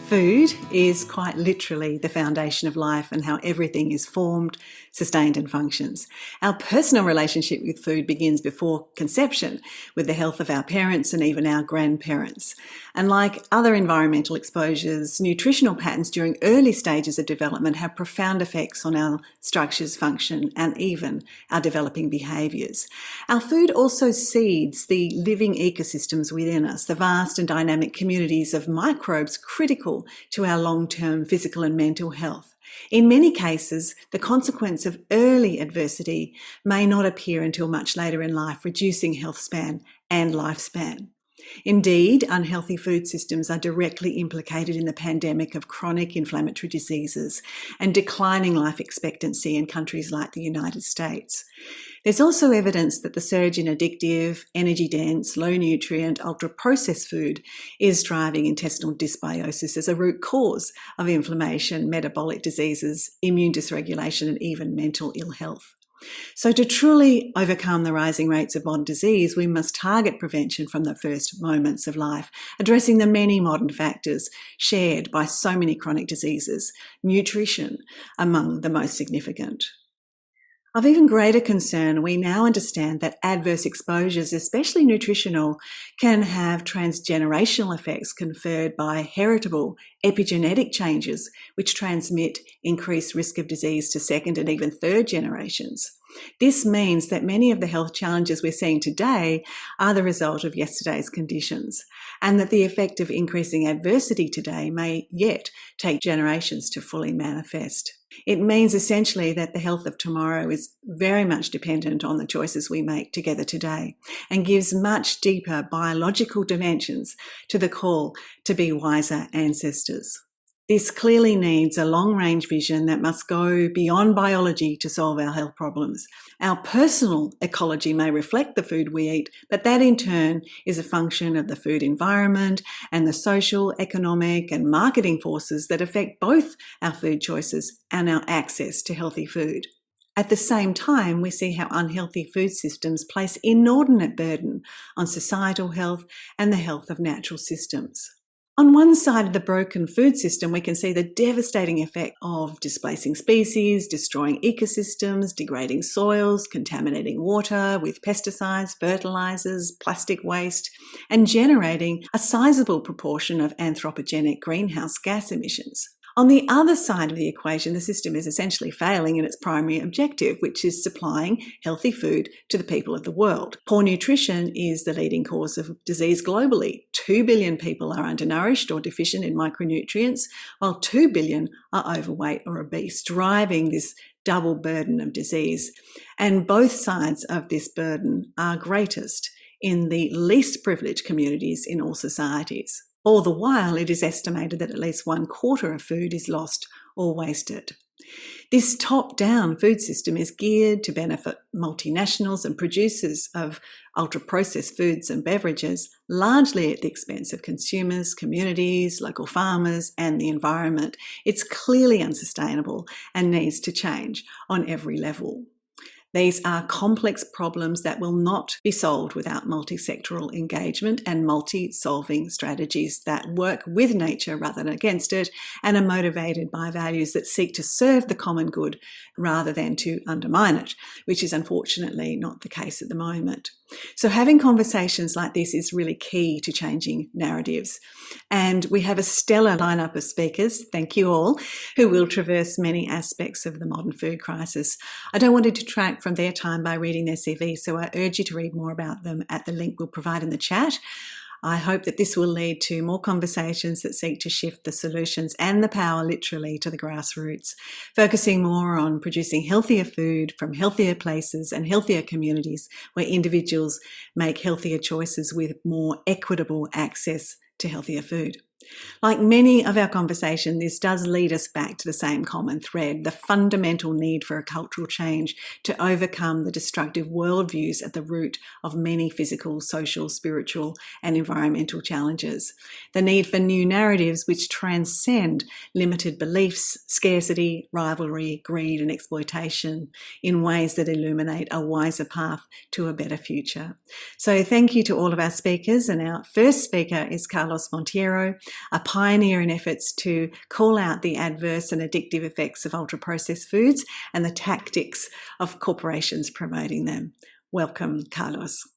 Food is quite literally the foundation of life and how everything is formed, sustained and functions. Our personal relationship with food begins before conception, with the health of our parents and even our grandparents. And like other environmental exposures, nutritional patterns during early stages of development have profound effects on our structures, function and even our developing behaviours. Our food also seeds the living ecosystems within us, the vast and dynamic communities of microbes critical to our long-term physical and mental health. In many cases, the consequence of early adversity may not appear until much later in life, reducing health span and lifespan. Indeed, unhealthy food systems are directly implicated in the pandemic of chronic inflammatory diseases and declining life expectancy in countries like the United States. There's also evidence that the surge in addictive, energy-dense, low-nutrient, ultra-processed food is driving intestinal dysbiosis as a root cause of inflammation, metabolic diseases, immune dysregulation, and even mental ill health. So to truly overcome the rising rates of modern disease, we must target prevention from the first moments of life, addressing the many modern factors shared by so many chronic diseases, nutrition among the most significant. Of even greater concern, we now understand that adverse exposures, especially nutritional, can have transgenerational effects conferred by heritable epigenetic changes, which transmit increased risk of disease to second and even third generations. This means that many of the health challenges we're seeing today are the result of yesterday's conditions, and that the effect of increasing adversity today may yet take generations to fully manifest. It means essentially that the health of tomorrow is very much dependent on the choices we make together today and gives much deeper biological dimensions to the call to be wiser ancestors. This clearly needs a long-range vision that must go beyond biology to solve our health problems. Our personal ecology may reflect the food we eat, but that in turn is a function of the food environment and the social, economic and marketing forces that affect both our food choices and our access to healthy food. At the same time, we see how unhealthy food systems place inordinate burden on societal health and the health of natural systems. On one side of the broken food system, we can see the devastating effect of displacing species, destroying ecosystems, degrading soils, contaminating water with pesticides, fertilizers, plastic waste, and generating a sizable proportion of anthropogenic greenhouse gas emissions. On the other side of the equation, the system is essentially failing in its primary objective, which is supplying healthy food to the people of the world. Poor nutrition is the leading cause of disease globally. 2 billion people are undernourished or deficient in micronutrients, while 2 billion are overweight or obese, driving this double burden of disease. And both sides of this burden are greatest in the least privileged communities in all societies. All the while, it is estimated that at least 1/4 of food is lost or wasted. This top-down food system is geared to benefit multinationals and producers of ultra-processed foods and beverages, largely at the expense of consumers, communities, local farmers, and the environment. It's clearly unsustainable and needs to change on every level. These are complex problems that will not be solved without multi-sectoral engagement and multi-solving strategies that work with nature rather than against it and are motivated by values that seek to serve the common good rather than to undermine it, which is unfortunately not the case at the moment. So having conversations like this is really key to changing narratives. And we have a stellar lineup of speakers, thank you all, who will traverse many aspects of the modern food crisis. I don't want to detract from their time by reading their CV, so I urge you to read more about them at the link we'll provide in the chat. I hope that this will lead to more conversations that seek to shift the solutions and the power literally to the grassroots, focusing more on producing healthier food from healthier places and healthier communities where individuals make healthier choices with more equitable access to healthier food. Like many of our conversation, this does lead us back to the same common thread, the fundamental need for a cultural change to overcome the destructive worldviews at the root of many physical, social, spiritual, and environmental challenges. The need for new narratives which transcend limited beliefs, scarcity, rivalry, greed, and exploitation in ways that illuminate a wiser path to a better future. So thank you to all of our speakers, and our first speaker is Carlos Monteiro, a pioneer in efforts to call out the adverse and addictive effects of ultra-processed foods and the tactics of corporations promoting them. Welcome, Carlos.